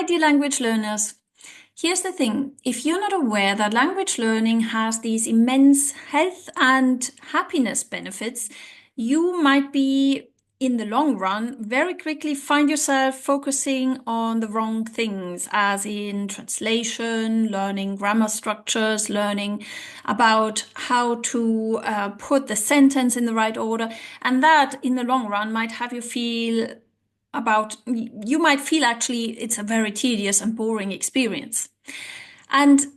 Hi, dear language learners. Here's the thing. If you're not aware that language learning has these immense health and happiness benefits, you might be, in the long run, very quickly find yourself focusing on the wrong things, as in translation, learning grammar structures, learning about how to put the sentence in the right order. And that, in the long run, might have you feel you might feel actually it's a very tedious and boring experience. And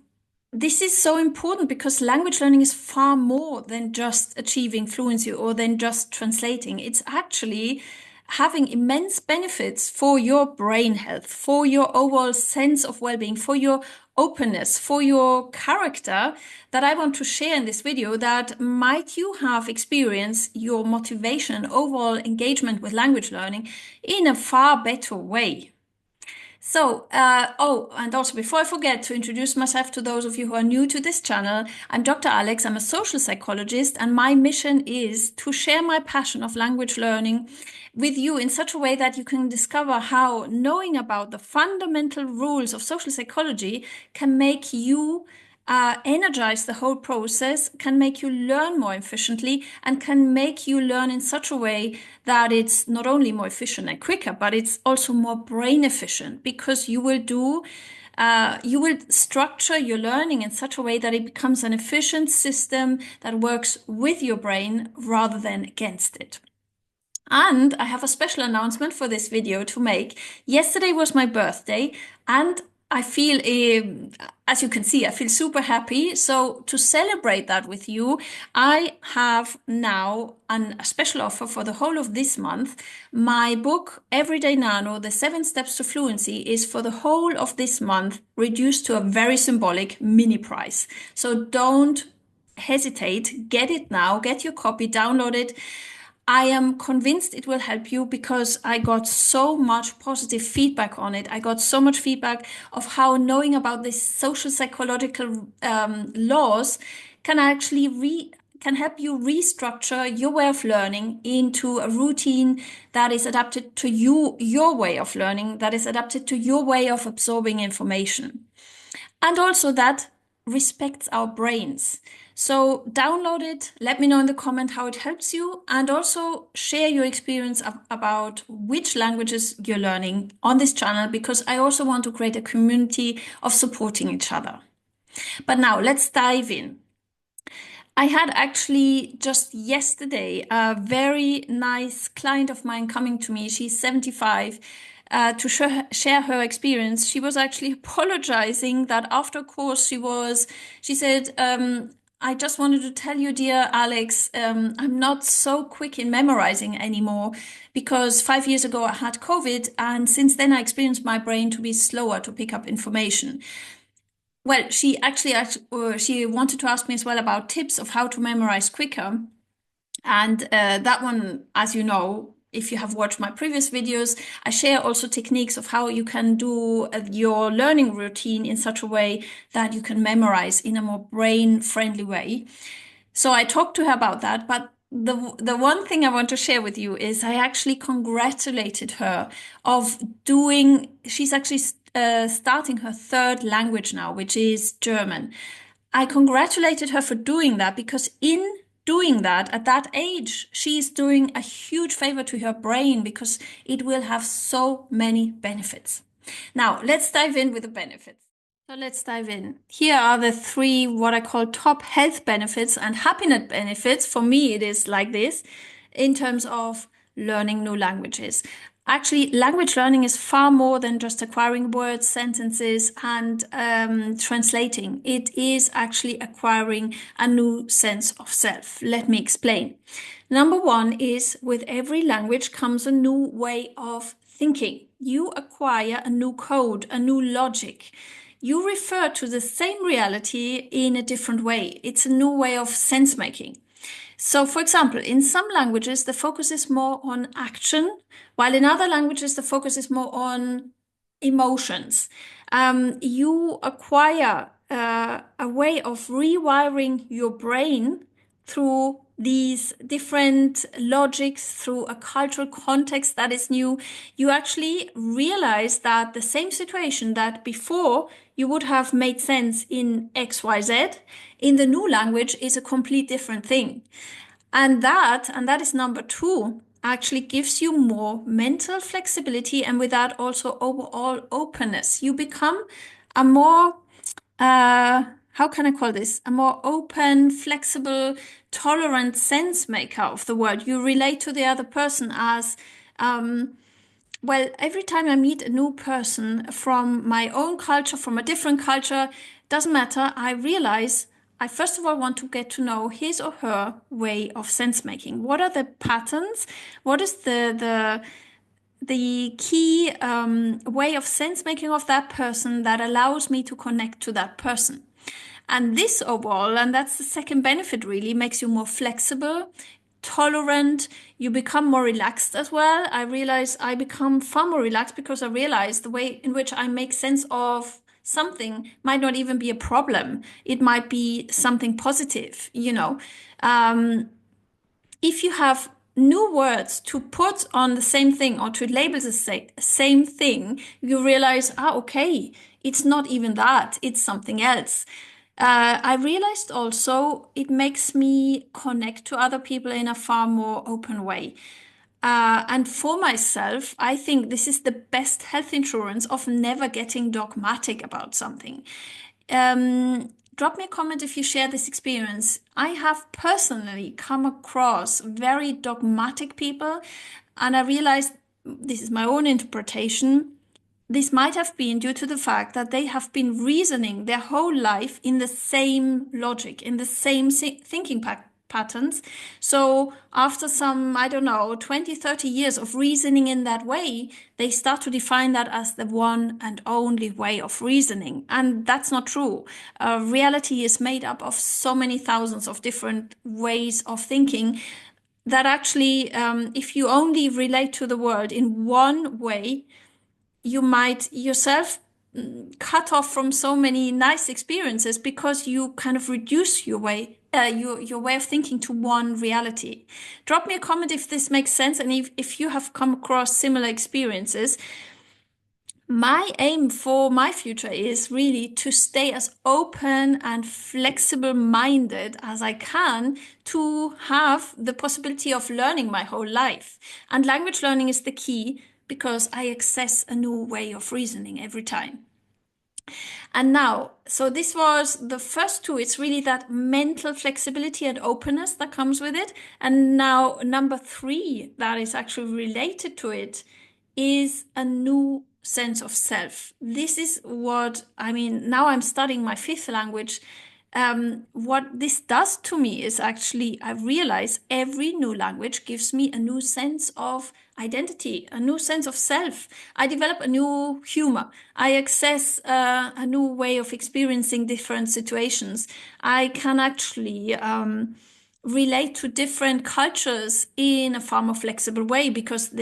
this is so important because language learning is far more than just achieving fluency or than just translating. It's actually having immense benefits for your brain health, for your overall sense of well-being, for your openness, for your character, that I want to share in this video, that might you have experienced your motivation, overall engagement with language learning in a far better way. And also before I forget to introduce myself to those of you who are new to this channel, I'm Dr. Alex. I'm a social psychologist, and my mission is to share my passion of language learning with you in such a way that you can discover how knowing about the fundamental rules of social psychology can make you energize the whole process, can make you learn more efficiently, and can make you learn in such a way that it's not only more efficient and quicker, but it's also more brain efficient, because you will structure your learning in such a way that it becomes an efficient system that works with your brain rather than against it. And I have a special announcement for this video to make. Yesterday was my birthday, and I feel, as you can see, I feel super happy. So to celebrate that with you, I have now a special offer for the whole of this month. My book, Everyday Nano, The 7 Steps to Fluency, is for the whole of this month reduced to a very symbolic mini price. So don't hesitate, get it now, get your copy, download it. I am convinced it will help you because I got so much positive feedback on it. I got so much feedback of how knowing about these social psychological laws can actually can help you restructure your way of learning into a routine that is adapted to you, your way of learning, that is adapted to your way of absorbing information. And also that respects our brains. So download it, let me know in the comment how it helps you, and also share your experience about which languages you're learning on this channel, because I also want to create a community of supporting each other. But now let's dive in. I had actually just yesterday a very nice client of mine coming to me. She's 75. To share her experience. She was actually apologizing that after a course she said, I just wanted to tell you, dear Alex, I'm not so quick in memorizing anymore because 5 years ago I had COVID, and since then I experienced my brain to be slower to pick up information. Well, she she wanted to ask me as well about tips of how to memorize quicker. And that one, as you know, if you have watched my previous videos, I share also techniques of how you can do your learning routine in such a way that you can memorize in a more brain-friendly way. So I talked to her about that, but the one thing I want to share with you is I actually congratulated her of doing, she's actually starting her third language now, which is German. I congratulated her for doing that because in doing that at that age, she's doing a huge favor to her brain because it will have so many benefits. Now, let's dive in with the benefits. So let's dive in. Here are the 3 what I call top health benefits and happiness benefits. For me, it is like this in terms of learning new languages. Actually, language learning is far more than just acquiring words, sentences, and translating. It is actually acquiring a new sense of self. Let me explain. Number 1 is with every language comes a new way of thinking. You acquire a new code, a new logic. You refer to the same reality in a different way. It's a new way of sense making. So, for example, in some languages, the focus is more on action, while in other languages, the focus is more on emotions. You acquire a way of rewiring your brain through these different logics through a cultural context that is new, you actually realize that the same situation that before you would have made sense in XYZ, in the new language is a complete different thing. And that is number two, actually gives you more mental flexibility, and with that also overall openness. You become a more how can I call this? A more open, flexible, tolerant sense maker of the world. You relate to the other person as, well, every time I meet a new person from my own culture, from a different culture, doesn't matter, I realize I first of all want to get to know his or her way of sense making. What are the patterns? What is the key way of sense making of that person that allows me to connect to that person? And this overall, and that's the second benefit really, makes you more flexible, tolerant, you become more relaxed as well. I realize I become far more relaxed because I realize the way in which I make sense of something might not even be a problem. It might be something positive, you know. If you have new words to put on the same thing or to label the same thing, you realize, okay, it's not even that, it's something else. I realized also it makes me connect to other people in a far more open way. And for myself, I think this is the best health insurance of never getting dogmatic about something. Drop me a comment if you share this experience. I have personally come across very dogmatic people, and I realized this is my own interpretation. This might have been due to the fact that they have been reasoning their whole life in the same logic, in the same thinking patterns. So after some, I don't know, 20, 30 years of reasoning in that way, they start to define that as the one and only way of reasoning. And that's not true. Reality is made up of so many thousands of different ways of thinking that actually, if you only relate to the world in one way, you might yourself cut off from so many nice experiences because you kind of reduce your way of thinking to one reality. Drop me a comment if this makes sense, and if you have come across similar experiences. My aim for my future is really to stay as open and flexible minded as I can to have the possibility of learning my whole life. And language learning is the key because I access a new way of reasoning every time. And now, so this was the first two. It's really that mental flexibility and openness that comes with it. And now, number three, that is actually related to it, is a new sense of self. This is what I mean. Now I'm studying my fifth language. What this does to me is actually, I realize every new language gives me a new sense of identity, a new sense of self. I develop a new humor. I access a new way of experiencing different situations. I can actually relate to different cultures in a far more flexible way because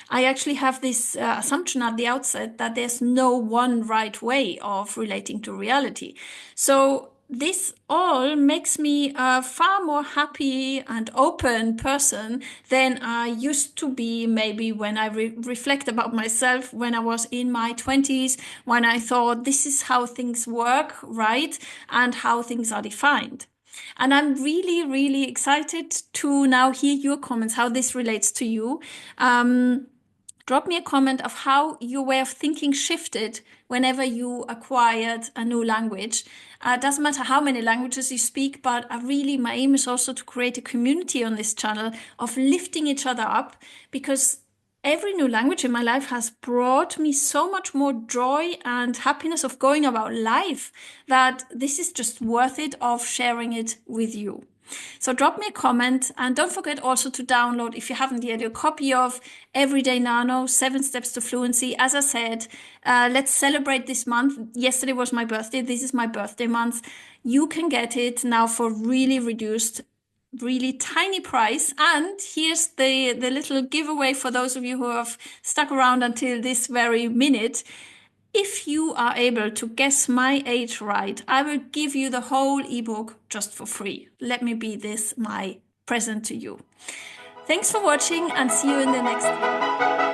I actually have this assumption at the outset that there's no one right way of relating to reality. So this all makes me a far more happy and open person than I used to be, maybe when I reflect about myself when I was in my 20s, when I thought this is how things work, right? And how things are defined. And I'm really, really excited to now hear your comments, how this relates to you. Drop me a comment of how your way of thinking shifted whenever you acquired a new language. It doesn't matter how many languages you speak, but my aim is also to create a community on this channel of lifting each other up, because every new language in my life has brought me so much more joy and happiness of going about life that this is just worth it of sharing it with you. So drop me a comment, and don't forget also to download, if you haven't yet, a copy of Everyday Nano, 7 Steps to Fluency. As I said, let's celebrate this month. Yesterday was my birthday. This is my birthday month. You can get it now for really reduced, really tiny price. And here's the little giveaway for those of you who have stuck around until this very minute. If you are able to guess my age right, I will give you the whole ebook just for free. Let me be this my present to you. Thanks for watching and see you in the next video.